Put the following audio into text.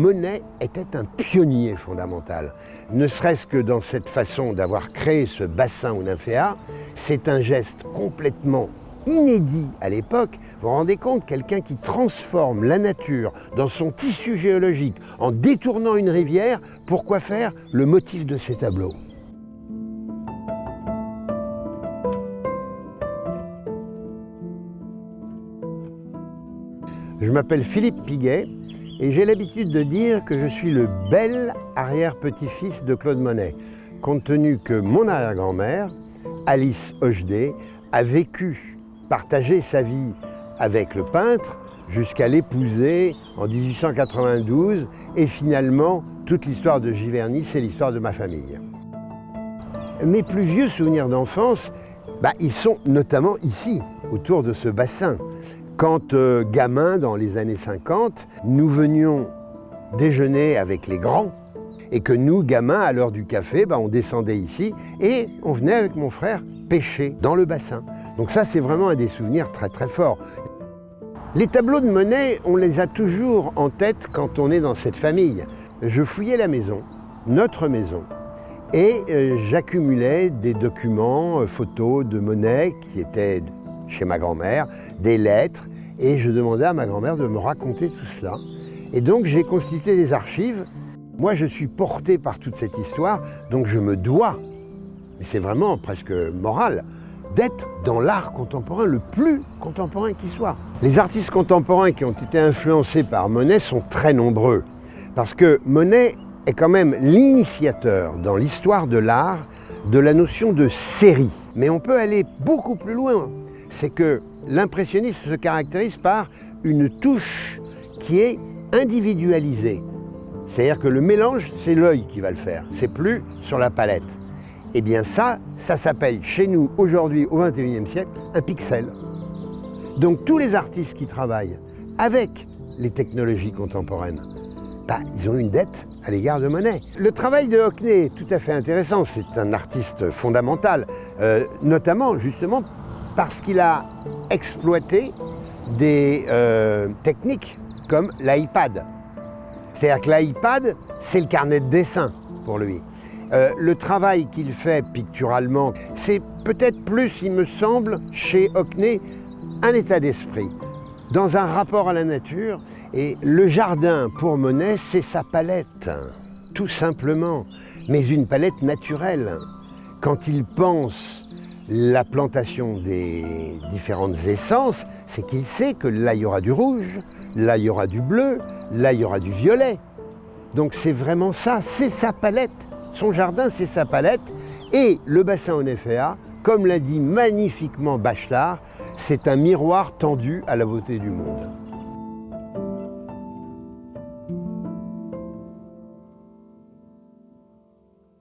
Monet était un pionnier fondamental. Ne serait-ce que dans cette façon d'avoir créé ce bassin aux nymphéas, c'est un geste complètement inédit à l'époque. Vous vous rendez compte, quelqu'un qui transforme la nature dans son tissu géologique en détournant une rivière, pourquoi faire le motif de ses tableaux? Je m'appelle Philippe Piguet et j'ai l'habitude de dire que je suis le bel arrière-petit-fils de Claude Monet, compte tenu que mon arrière-grand-mère, Alice Hochdé, a vécu, partagé sa vie avec le peintre jusqu'à l'épouser en 1892 et finalement toute l'histoire de Giverny, c'est l'histoire de ma famille. Mes plus vieux souvenirs d'enfance, ils sont notamment ici, autour de ce bassin. Quand gamin, dans les années 50, nous venions déjeuner avec les grands et que nous, gamins, à l'heure du café, on descendait ici et on venait avec mon frère pêcher dans le bassin. Donc ça, c'est vraiment un des souvenirs très très forts. Les tableaux de Monet, on les a toujours en tête quand on est dans cette famille. Je fouillais la maison, notre maison, et j'accumulais des documents, photos de Monet qui étaient chez ma grand-mère, des lettres, et je demandais à ma grand-mère de me raconter tout cela. Et donc j'ai constitué des archives. Moi je suis porté par toute cette histoire, donc je me dois, et c'est vraiment presque moral, d'être dans l'art contemporain le plus contemporain qui soit. Les artistes contemporains qui ont été influencés par Monet sont très nombreux, parce que Monet est quand même l'initiateur dans l'histoire de l'art de la notion de série. Mais on peut aller beaucoup plus loin. C'est que l'impressionnisme se caractérise par une touche qui est individualisée. C'est-à-dire que le mélange, c'est l'œil qui va le faire, c'est plus sur la palette. Eh bien ça s'appelle chez nous, aujourd'hui, au XXIe siècle, un pixel. Donc tous les artistes qui travaillent avec les technologies contemporaines, ils ont une dette à l'égard de Monet. Le travail de Hockney est tout à fait intéressant, c'est un artiste fondamental, notamment justement parce qu'il a exploité des techniques comme l'iPad. C'est-à-dire que l'iPad, c'est le carnet de dessin pour lui. Le travail qu'il fait picturalement, c'est peut-être plus, il me semble, chez Hockney, un état d'esprit, dans un rapport à la nature. Et le jardin, pour Monet, c'est sa palette, tout simplement, mais une palette naturelle. Quand il pense la plantation des différentes essences, c'est qu'il sait que là, il y aura du rouge, là, il y aura du bleu, là, il y aura du violet. Donc c'est vraiment ça, c'est sa palette. Son jardin, c'est sa palette. Et le bassin aux nymphéas, comme l'a dit magnifiquement Bachelard, c'est un miroir tendu à la beauté du monde.